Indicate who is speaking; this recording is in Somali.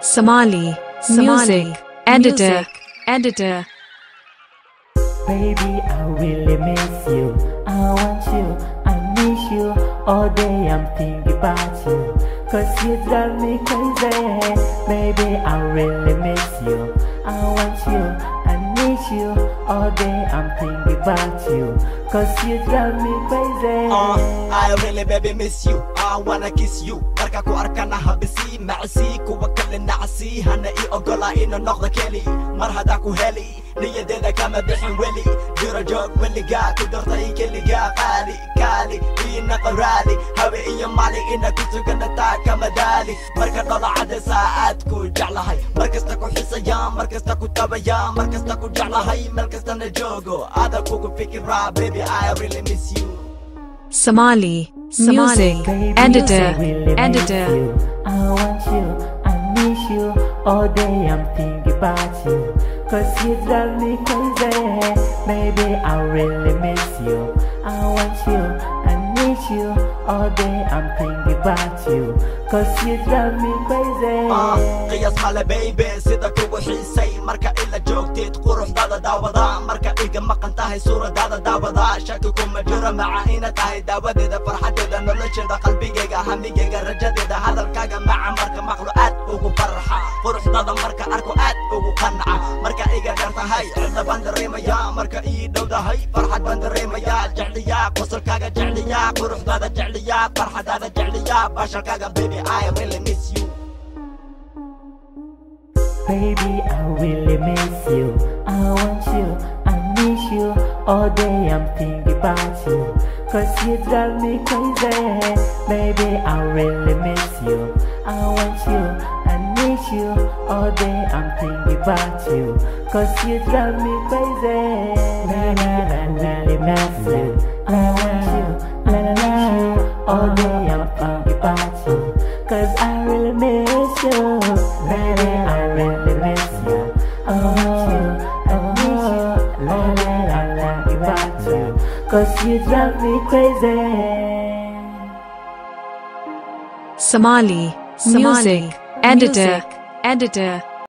Speaker 1: Somali, music, editor.
Speaker 2: Baby, I really miss you. I want you, I miss you. All day I'm thinking about you, 'cause you drive me crazy. Baby, I really miss you. I want you, I miss you. All day I'm thinking about you, 'cause you drive me crazy.
Speaker 3: I really baby miss you. I wanna kiss you. Marka ku arkana habisi macsi kuwa kale nacsi hana I ogola ina noqdo keli mar hada ku heli niyadeeda kama bixin weli jiro joog weliga ku dartay keliga qaali kaali ina qarali hawe iyo mali ina ku sugana taa kama dali marka dhalacada saacad ku jeclahay markasta ku xisaya markasta ku tabaya markasta ku jeclahay markasta na joogo ada ku fikira baby I really miss you.
Speaker 1: Somali, music, editor.
Speaker 2: I want you, I miss you. All day I'm thinking about you, 'cause you drive me crazy. Baby, I really miss you. I want you, I miss you. All day I'm thinking about you, 'cause you drive me crazy.
Speaker 3: قياس ماله baby sida kugu xiisay marka ila joogtid quruxdaada daawada marka iga maqan tahay suuradaada daawada shaki kuma jiro maca ina tahay daawadeeda farxadeeda nolosheeda qalbigayga hamigayga rajadeeda hadalkaaga maca marka maqlo aad ugu farxa quruxdaada marka arko aad ugu qanca marka iga dheer tahay cidna baan dareemaya marka ii dhowdahay farxad baan dareemaya jecliya qosolkaaga jecliya quruxdaada jecliya farxadaada jecliya basharkaaga baby I really miss you.
Speaker 2: Baby, I really miss you. I want you, I miss you. All day I'm thinking about you, 'cause you drive me crazy. Baby, I really miss you. I want you, I miss you. All day I'm thinking about you, 'cause you drive me crazy. Baby, I really miss you. I want you, I miss you. All day I'm thinking about you, 'cause I really miss you. Baby, I really miss you. I want you, I miss you. All day I'm thinking about you, 'cause you drive me crazy.
Speaker 1: Somali, music, editor.